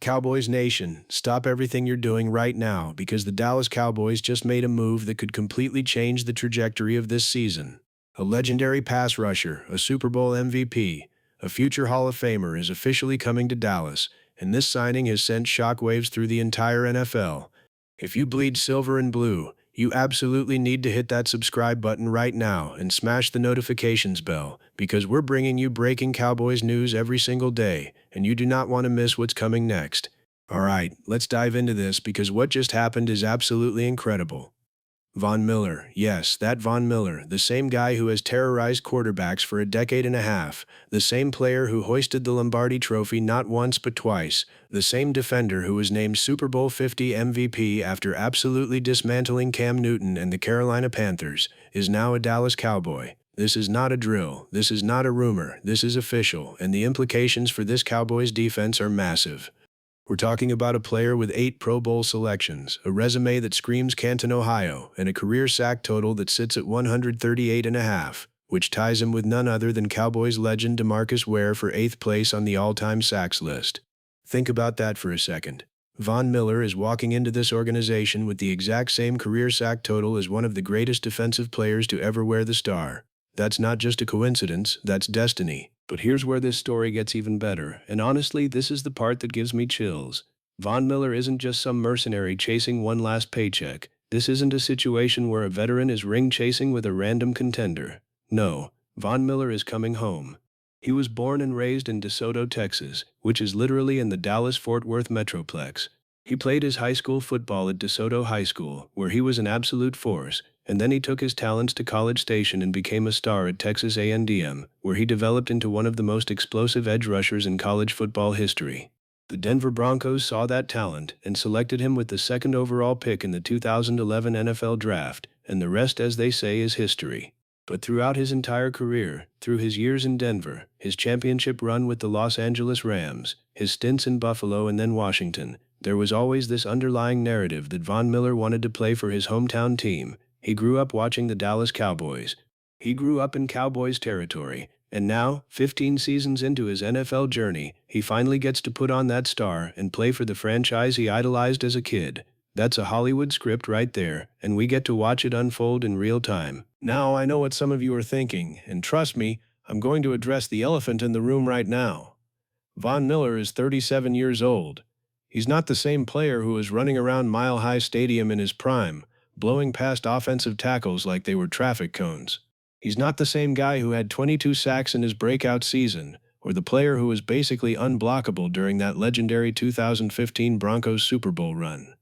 Cowboys Nation, stop everything you're doing right now because the Dallas Cowboys just made a move that could completely change the trajectory of this season. A legendary pass rusher, a Super Bowl MVP, a future Hall of Famer is officially coming to Dallas, and this signing has sent shockwaves through the entire NFL. If you bleed silver and blue, you absolutely need to hit that subscribe button right now and smash the notifications bell because we're bringing you breaking Cowboys news every single day, and you do not want to miss what's coming next. Alright, let's dive into this because what just happened is absolutely incredible. Von Miller, yes, that Von Miller, the same guy who has terrorized quarterbacks for a decade and a half, the same player who hoisted the Lombardi Trophy not once but twice, the same defender who was named Super Bowl 50 MVP after absolutely dismantling Cam Newton and the Carolina Panthers, is now a Dallas Cowboy. This is not a drill, this is not a rumor, this is official, and the implications for this Cowboys defense are massive. We're talking about a player with 8 Pro Bowl selections, a resume that screams Canton, Ohio, and a career sack total that sits at 138.5, which ties him with none other than Cowboys legend DeMarcus Ware for 8th place on the all-time sacks list. Think about that for a second. Von Miller is walking into this organization with the exact same career sack total as one of the greatest defensive players to ever wear the star. That's not just a coincidence, that's destiny. But here's where this story gets even better, and honestly, this is the part that gives me chills. Von Miller isn't just some mercenary chasing one last paycheck. This isn't a situation where a veteran is ring-chasing with a random contender. No, Von Miller is coming home. He was born and raised in DeSoto, Texas, which is literally in the Dallas-Fort Worth metroplex. He played his high school football at DeSoto High School, where he was an absolute force, and then he took his talents to College Station and became a star at Texas A&M, where he developed into one of the most explosive edge rushers in college football history. The Denver Broncos saw that talent and selected him with the 2nd overall pick in the 2011 NFL Draft, and the rest, as they say, is history. But throughout his entire career, through his years in Denver, his championship run with the Los Angeles Rams, his stints in Buffalo and then Washington, there was always this underlying narrative that Von Miller wanted to play for his hometown team. He grew up watching the Dallas Cowboys. He grew up in Cowboys territory, and now, 15 seasons into his NFL journey, he finally gets to put on that star and play for the franchise he idolized as a kid. That's a Hollywood script right there, and we get to watch it unfold in real time. Now, I know what some of you are thinking, and trust me, I'm going to address the elephant in the room right now. Von Miller is 37 years old. He's not the same player who was running around Mile High Stadium in his prime, blowing past offensive tackles like they were traffic cones. He's not the same guy who had 22 sacks in his breakout season, or the player who was basically unblockable during that legendary 2015 Broncos Super Bowl run.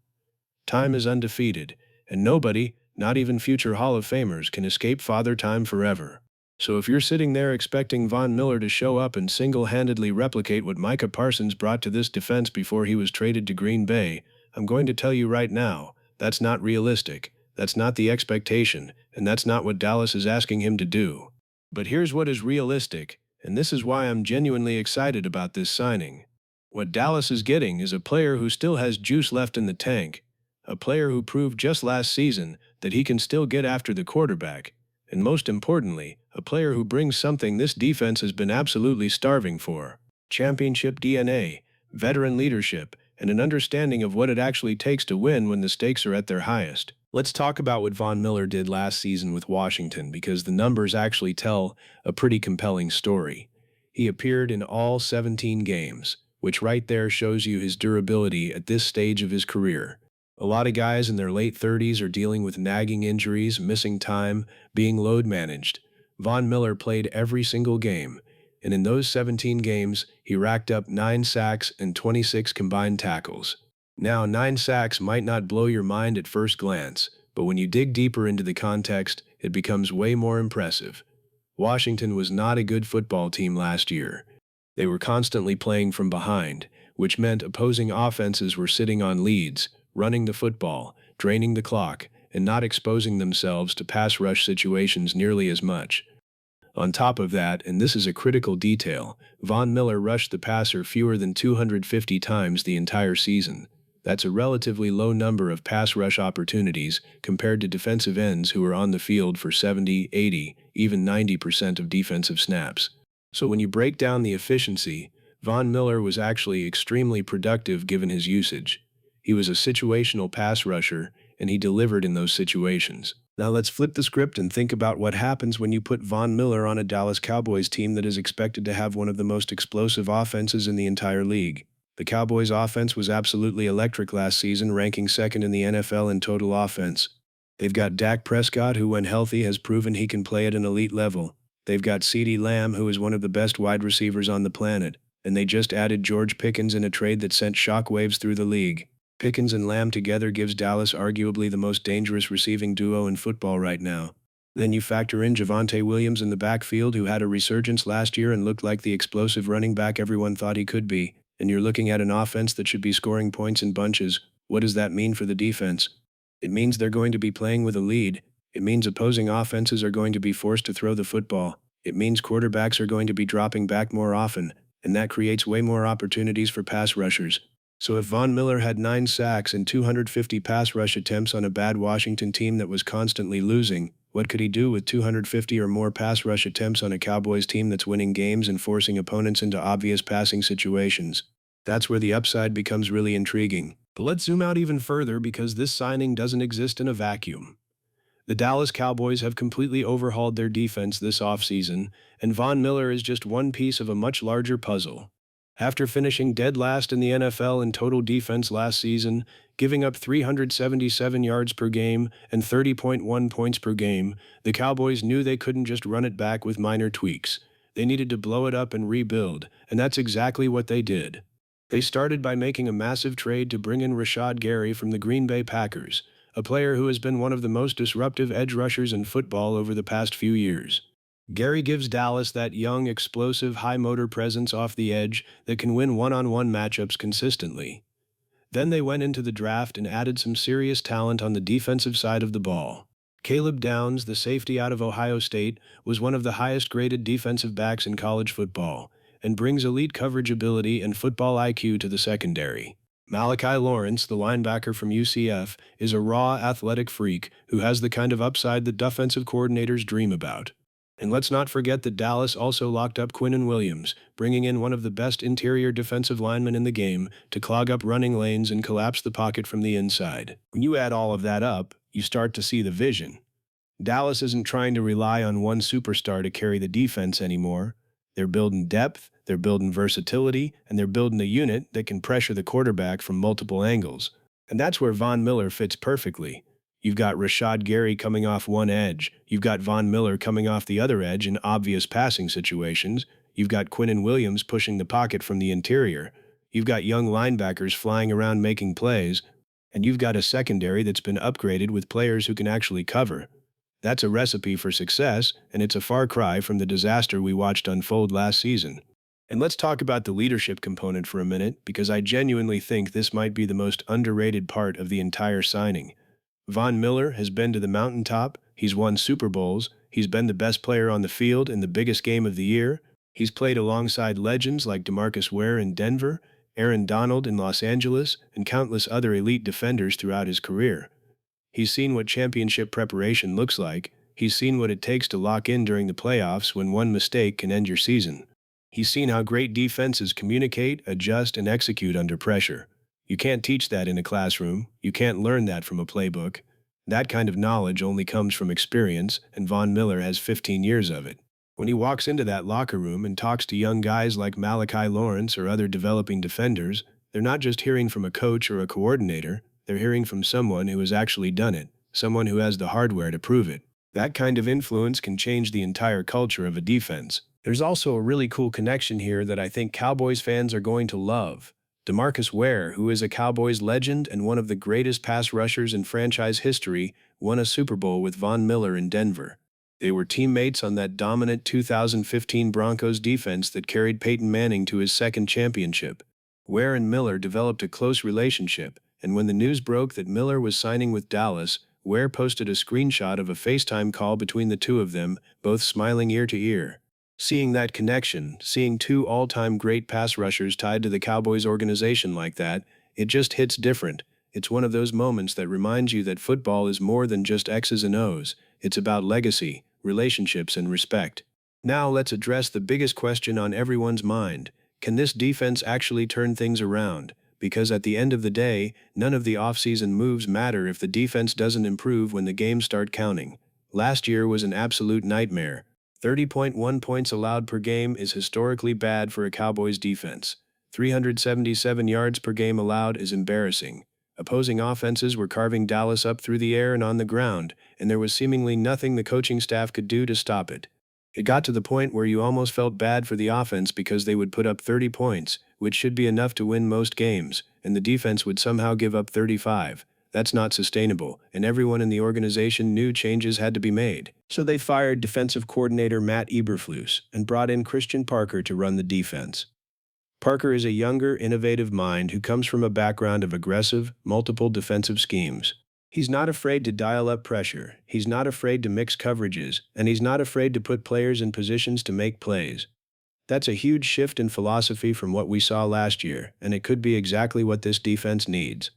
Time is undefeated, and nobody, not even future Hall of Famers, can escape Father Time forever. So if you're sitting there expecting Von Miller to show up and single-handedly replicate what Micah Parsons brought to this defense before he was traded to Green Bay, I'm going to tell you right now, that's not realistic, that's not the expectation, and that's not what Dallas is asking him to do. But here's what is realistic, and this is why I'm genuinely excited about this signing. What Dallas is getting is a player who still has juice left in the tank, a player who proved just last season that he can still get after the quarterback, and most importantly, a player who brings something this defense has been absolutely starving for: championship DNA, veteran leadership, and an understanding of what it actually takes to win when the stakes are at their highest. Let's talk about what Von Miller did last season with Washington because the numbers actually tell a pretty compelling story. He appeared in all 17 games, which right there shows you his durability at this stage of his career. A lot of guys in their late 30s are dealing with nagging injuries, missing time, being load managed. Von Miller played every single game, and in those 17 games, he racked up 9 sacks and 26 combined tackles. Now, 9 sacks might not blow your mind at first glance, but when you dig deeper into the context, it becomes way more impressive. Washington was not a good football team last year. They were constantly playing from behind, which meant opposing offenses were sitting on leads, running the football, draining the clock, and not exposing themselves to pass rush situations nearly as much. On top of that, and this is a critical detail, Von Miller rushed the passer fewer than 250 times the entire season. That's a relatively low number of pass rush opportunities compared to defensive ends who are on the field for 70, 80, even 90% of defensive snaps. So when you break down the efficiency, Von Miller was actually extremely productive given his usage. He was a situational pass rusher, and he delivered in those situations. Now let's flip the script and think about what happens when you put Von Miller on a Dallas Cowboys team that is expected to have one of the most explosive offenses in the entire league. The Cowboys' offense was absolutely electric last season, ranking second in the NFL in total offense. They've got Dak Prescott, who when healthy has proven he can play at an elite level. They've got CeeDee Lamb, who is one of the best wide receivers on the planet. And they just added George Pickens in a trade that sent shockwaves through the league. Pickens and Lamb together gives Dallas arguably the most dangerous receiving duo in football right now. Then you factor in Javonte Williams in the backfield, who had a resurgence last year and looked like the explosive running back everyone thought he could be, and you're looking at an offense that should be scoring points in bunches. What does that mean for the defense? It means they're going to be playing with a lead. It means opposing offenses are going to be forced to throw the football. It means quarterbacks are going to be dropping back more often, and that creates way more opportunities for pass rushers. So if Von Miller had 9 sacks and 250 pass rush attempts on a bad Washington team that was constantly losing, what could he do with 250 or more pass rush attempts on a Cowboys team that's winning games and forcing opponents into obvious passing situations? That's where the upside becomes really intriguing. But let's zoom out even further, because this signing doesn't exist in a vacuum. The Dallas Cowboys have completely overhauled their defense this offseason, and Von Miller is just one piece of a much larger puzzle. After finishing dead last in the NFL in total defense last season, giving up 377 yards per game and 30.1 points per game, the Cowboys knew they couldn't just run it back with minor tweaks. They needed to blow it up and rebuild, and that's exactly what they did. They started by making a massive trade to bring in Rashad Gary from the Green Bay Packers, a player who has been one of the most disruptive edge rushers in football over the past few years. Gary gives Dallas that young, explosive, high-motor presence off the edge that can win one-on-one matchups consistently. Then they went into the draft and added some serious talent on the defensive side of the ball. Caleb Downs, the safety out of Ohio State, was one of the highest-graded defensive backs in college football, and brings elite coverage ability and football IQ to the secondary. Malachi Lawrence, the linebacker from UCF, is a raw, athletic freak who has the kind of upside that defensive coordinators dream about. And let's not forget that Dallas also locked up Quinnen Williams, bringing in one of the best interior defensive linemen in the game to clog up running lanes and collapse the pocket from the inside. When you add all of that up, you start to see the vision. Dallas isn't trying to rely on one superstar to carry the defense anymore. They're building depth, they're building versatility, and they're building a unit that can pressure the quarterback from multiple angles. And that's where Von Miller fits perfectly. You've got Rashad Gary coming off one edge. You've got Von Miller coming off the other edge in obvious passing situations. You've got Quinnen Williams pushing the pocket from the interior. You've got young linebackers flying around making plays. And you've got a secondary that's been upgraded with players who can actually cover. That's a recipe for success, and it's a far cry from the disaster we watched unfold last season. And let's talk about the leadership component for a minute, because I genuinely think this might be the most underrated part of the entire signing. Von Miller has been to the mountaintop, he's won Super Bowls, he's been the best player on the field in the biggest game of the year, he's played alongside legends like DeMarcus Ware in Denver, Aaron Donald in Los Angeles, and countless other elite defenders throughout his career. He's seen what championship preparation looks like, he's seen what it takes to lock in during the playoffs when one mistake can end your season. He's seen how great defenses communicate, adjust, and execute under pressure. You can't teach that in a classroom. You can't learn that from a playbook. That kind of knowledge only comes from experience, and Von Miller has 15 years of it. When he walks into that locker room and talks to young guys like Malachi Lawrence or other developing defenders, they're not just hearing from a coach or a coordinator, they're hearing from someone who has actually done it, someone who has the hardware to prove it. That kind of influence can change the entire culture of a defense. There's also a really cool connection here that I think Cowboys fans are going to love. DeMarcus Ware, who is a Cowboys legend and one of the greatest pass rushers in franchise history, won a Super Bowl with Von Miller in Denver. They were teammates on that dominant 2015 Broncos defense that carried Peyton Manning to his second championship. Ware and Miller developed a close relationship, and when the news broke that Miller was signing with Dallas, Ware posted a screenshot of a FaceTime call between the two of them, both smiling ear to ear. Seeing that connection, seeing two all-time great pass rushers tied to the Cowboys organization like that, it just hits different. It's one of those moments that reminds you that football is more than just X's and O's. It's about legacy, relationships, and respect. Now let's address the biggest question on everyone's mind. Can this defense actually turn things around? Because at the end of the day, none of the offseason moves matter if the defense doesn't improve when the games start counting. Last year was an absolute nightmare. 30.1 points allowed per game is historically bad for a Cowboys defense. 377 yards per game allowed is embarrassing. Opposing offenses were carving Dallas up through the air and on the ground, and there was seemingly nothing the coaching staff could do to stop it. It got to the point where you almost felt bad for the offense because they would put up 30 points, which should be enough to win most games, and the defense would somehow give up 35. That's not sustainable, and everyone in the organization knew changes had to be made. So they fired defensive coordinator Matt Eberflus and brought in Christian Parker to run the defense. Parker is a younger, innovative mind who comes from a background of aggressive, multiple defensive schemes. He's not afraid to dial up pressure, he's not afraid to mix coverages, and he's not afraid to put players in positions to make plays. That's a huge shift in philosophy from what we saw last year, and it could be exactly what this defense needs.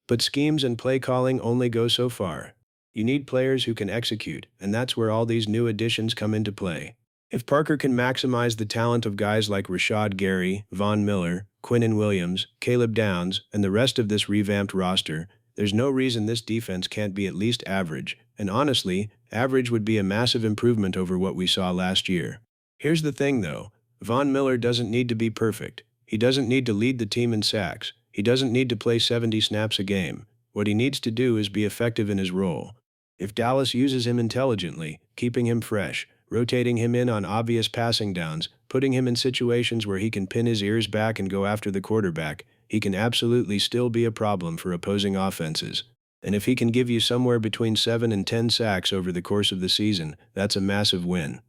But schemes and play calling only go so far. You need players who can execute, and that's where all these new additions come into play. If Parker can maximize the talent of guys like Rashad Gary, Von Miller, Quinnen Williams, Caleb Downs, and the rest of this revamped roster, there's no reason this defense can't be at least average, and honestly, average would be a massive improvement over what we saw last year. Here's the thing though, Von Miller doesn't need to be perfect. He doesn't need to lead the team in sacks. He doesn't need to play 70 snaps a game. What he needs to do is be effective in his role. If Dallas uses him intelligently, keeping him fresh, rotating him in on obvious passing downs, putting him in situations where he can pin his ears back and go after the quarterback, he can absolutely still be a problem for opposing offenses. And if he can give you somewhere between 7 and 10 sacks over the course of the season, that's a massive win.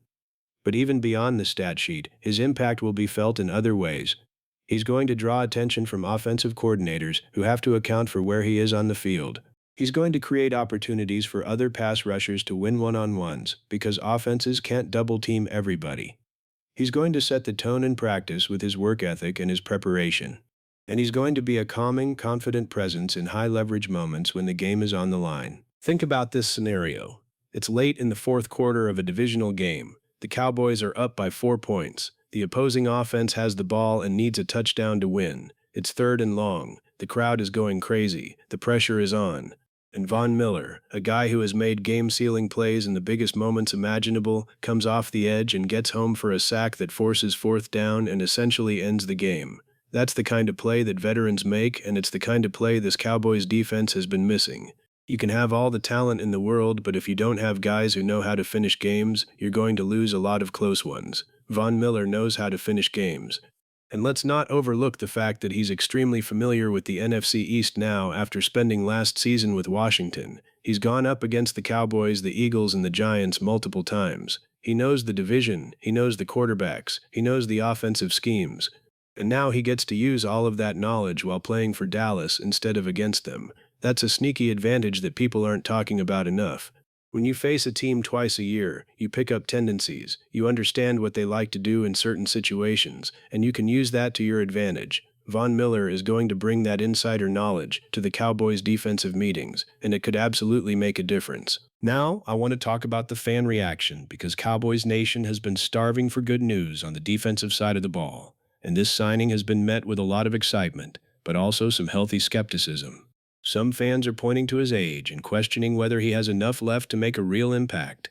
But even beyond the stat sheet, his impact will be felt in other ways. He's going to draw attention from offensive coordinators who have to account for where he is on the field. He's going to create opportunities for other pass rushers to win one-on-ones because offenses can't double-team everybody. He's going to set the tone in practice with his work ethic and his preparation. And he's going to be a calming, confident presence in high-leverage moments when the game is on the line. Think about this scenario. It's late in the fourth quarter of a divisional game. The Cowboys are up by 4 points. The opposing offense has the ball and needs a touchdown to win. It's 3rd and long. The crowd is going crazy. The pressure is on. And Von Miller, a guy who has made game-sealing plays in the biggest moments imaginable, comes off the edge and gets home for a sack that forces 4th down and essentially ends the game. That's the kind of play that veterans make, and it's the kind of play this Cowboys defense has been missing. You can have all the talent in the world, but if you don't have guys who know how to finish games, you're going to lose a lot of close ones. Von Miller knows how to finish games. And let's not overlook the fact that he's extremely familiar with the NFC East now after spending last season with Washington. He's gone up against the Cowboys, the Eagles, and the Giants multiple times. He knows the division, he knows the quarterbacks, he knows the offensive schemes. And now he gets to use all of that knowledge while playing for Dallas instead of against them. That's a sneaky advantage that people aren't talking about enough. When you face a team twice a year, you pick up tendencies, you understand what they like to do in certain situations, and you can use that to your advantage. Von Miller is going to bring that insider knowledge to the Cowboys' defensive meetings, and it could absolutely make a difference. Now, I want to talk about the fan reaction because Cowboys Nation has been starving for good news on the defensive side of the ball, and this signing has been met with a lot of excitement, but also some healthy skepticism. Some fans are pointing to his age and questioning whether he has enough left to make a real impact.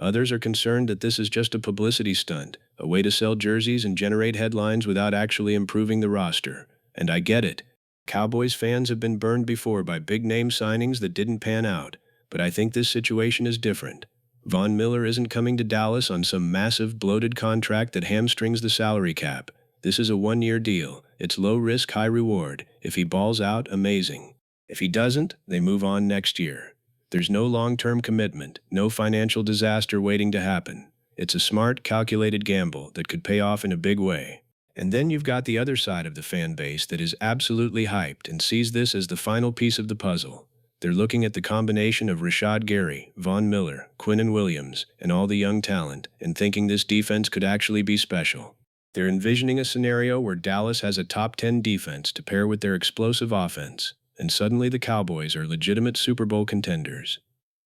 Others are concerned that this is just a publicity stunt, a way to sell jerseys and generate headlines without actually improving the roster. And I get it. Cowboys fans have been burned before by big-name signings that didn't pan out, but I think this situation is different. Von Miller isn't coming to Dallas on some massive, bloated contract that hamstrings the salary cap. This is a one-year deal. It's low risk, high reward. If he balls out, amazing. If he doesn't, they move on next year. There's no long-term commitment, no financial disaster waiting to happen. It's a smart, calculated gamble that could pay off in a big way. And then you've got the other side of the fan base that is absolutely hyped and sees this as the final piece of the puzzle. They're looking at the combination of Rashad Gary, Von Miller, Quinnen Williams, and all the young talent, and thinking this defense could actually be special. They're envisioning a scenario where Dallas has a top 10 defense to pair with their explosive offense, and suddenly the Cowboys are legitimate Super Bowl contenders.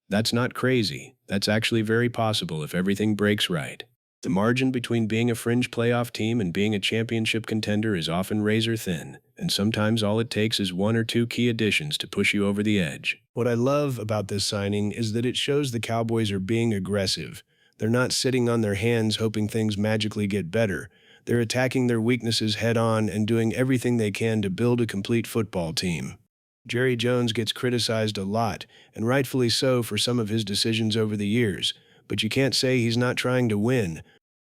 That's not crazy. That's actually very possible if everything breaks right. The margin between being a fringe playoff team and being a championship contender is often razor thin, and sometimes all it takes is one or two key additions to push you over the edge. What I love about this signing is that it shows the Cowboys are being aggressive. They're not sitting on their hands hoping things magically get better. They're attacking their weaknesses head on and doing everything they can to build a complete football team. Jerry Jones gets criticized a lot, and rightfully so for some of his decisions over the years, but you can't say he's not trying to win.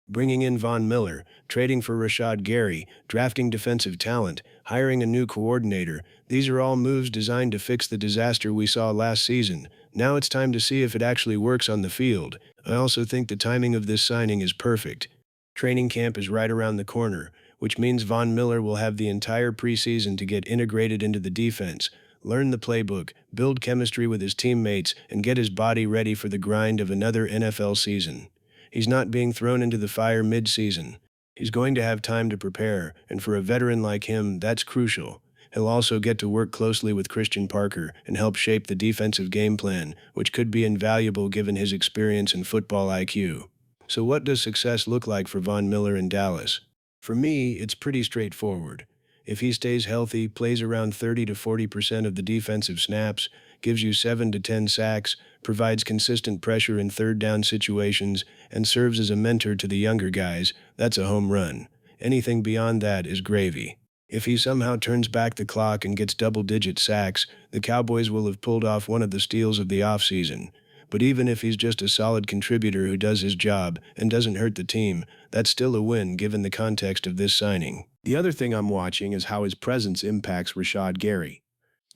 Bringing in Von Miller, trading for Rashad Gary, drafting defensive talent, hiring a new coordinator, these are all moves designed to fix the disaster we saw last season. Now it's time to see if it actually works on the field. I also think the timing of this signing is perfect. Training camp is right around the corner, which means Von Miller will have the entire preseason to get integrated into the defense, learn the playbook, build chemistry with his teammates, and get his body ready for the grind of another NFL season. He's not being thrown into the fire mid-season. He's going to have time to prepare, and for a veteran like him, that's crucial. He'll also get to work closely with Christian Parker and help shape the defensive game plan, which could be invaluable given his experience and football IQ. So what does success look like for Von Miller in Dallas? For me, it's pretty straightforward. If he stays healthy, plays around 30 to 40% of the defensive snaps, gives you 7 to 10 sacks, provides consistent pressure in third down situations, and serves as a mentor to the younger guys, that's a home run. Anything beyond that is gravy. If he somehow turns back the clock and gets double-digit sacks, the Cowboys will have pulled off one of the steals of the offseason. But even if he's just a solid contributor who does his job and doesn't hurt the team, that's still a win given the context of this signing. The other thing I'm watching is how his presence impacts Rashad Gary.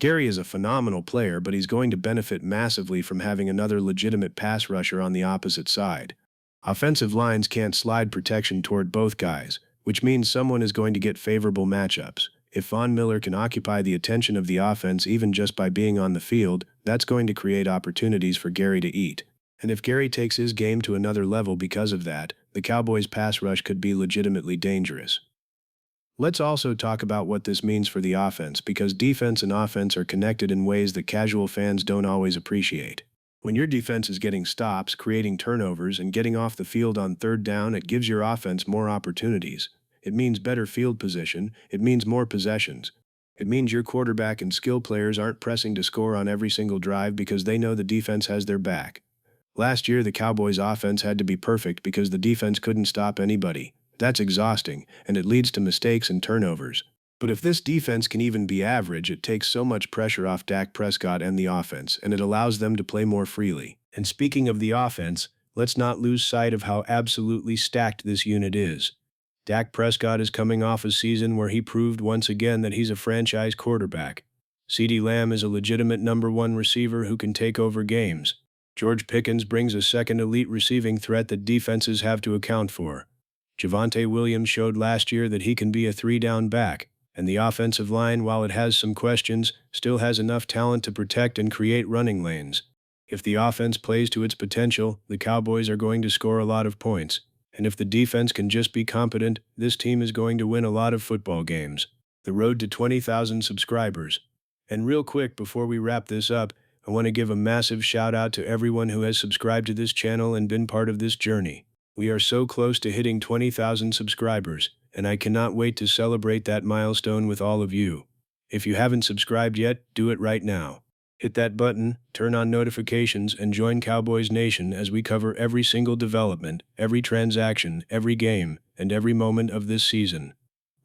Gary is a phenomenal player, but he's going to benefit massively from having another legitimate pass rusher on the opposite side. Offensive lines can't slide protection toward both guys, which means someone is going to get favorable matchups. If Von Miller can occupy the attention of the offense even just by being on the field, that's going to create opportunities for Gary to eat. And if Gary takes his game to another level because of that, the Cowboys' pass rush could be legitimately dangerous. Let's also talk about what this means for the offense, because defense and offense are connected in ways that casual fans don't always appreciate. When your defense is getting stops, creating turnovers, and getting off the field on third down, it gives your offense more opportunities. It means better field position. It means more possessions. It means your quarterback and skill players aren't pressing to score on every single drive because they know the defense has their back. Last year, the Cowboys' offense had to be perfect because the defense couldn't stop anybody. That's exhausting, and it leads to mistakes and turnovers. But if this defense can even be average, it takes so much pressure off Dak Prescott and the offense, and it allows them to play more freely. And speaking of the offense, let's not lose sight of how absolutely stacked this unit is. Dak Prescott is coming off a season where he proved once again that he's a franchise quarterback. CeeDee Lamb is a legitimate number one receiver who can take over games. George Pickens brings a second elite receiving threat that defenses have to account for. Javonte Williams showed last year that he can be a three-down back, and the offensive line, while it has some questions, still has enough talent to protect and create running lanes. If the offense plays to its potential, the Cowboys are going to score a lot of points. And if the defense can just be competent, this team is going to win a lot of football games. The road to 20,000 subscribers. And real quick, before we wrap this up, I want to give a massive shout out to everyone who has subscribed to this channel and been part of this journey. We are so close to hitting 20,000 subscribers, and I cannot wait to celebrate that milestone with all of you. If you haven't subscribed yet, do it right now. Hit that button, turn on notifications, and join Cowboys Nation as we cover every single development, every transaction, every game, and every moment of this season.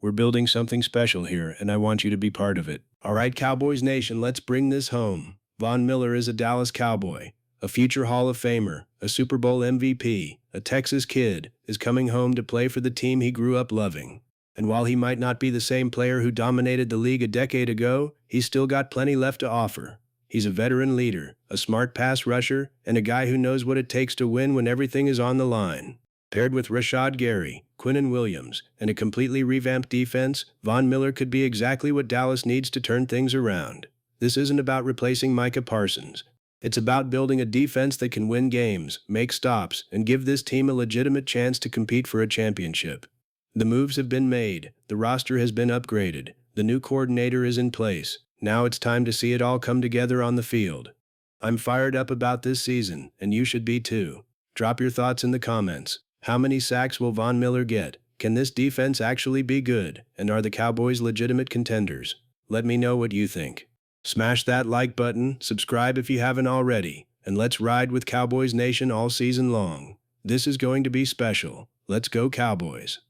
We're building something special here, and I want you to be part of it. All right, Cowboys Nation, let's bring this home. Von Miller is a Dallas Cowboy, a future Hall of Famer, a Super Bowl MVP, a Texas kid, is coming home to play for the team he grew up loving. And while he might not be the same player who dominated the league a decade ago, he's still got plenty left to offer. He's a veteran leader, a smart pass rusher, and a guy who knows what it takes to win when everything is on the line. Paired with Rashad Gary, Quinnen Williams, and a completely revamped defense, Von Miller could be exactly what Dallas needs to turn things around. This isn't about replacing Micah Parsons. It's about building a defense that can win games, make stops, and give this team a legitimate chance to compete for a championship. The moves have been made, the roster has been upgraded, the new coordinator is in place. Now it's time to see it all come together on the field. I'm fired up about this season, and you should be too. Drop your thoughts in the comments. How many sacks will Von Miller get? Can this defense actually be good? And are the Cowboys legitimate contenders? Let me know what you think. Smash that like button, subscribe if you haven't already, and let's ride with Cowboys Nation all season long. This is going to be special. Let's go Cowboys.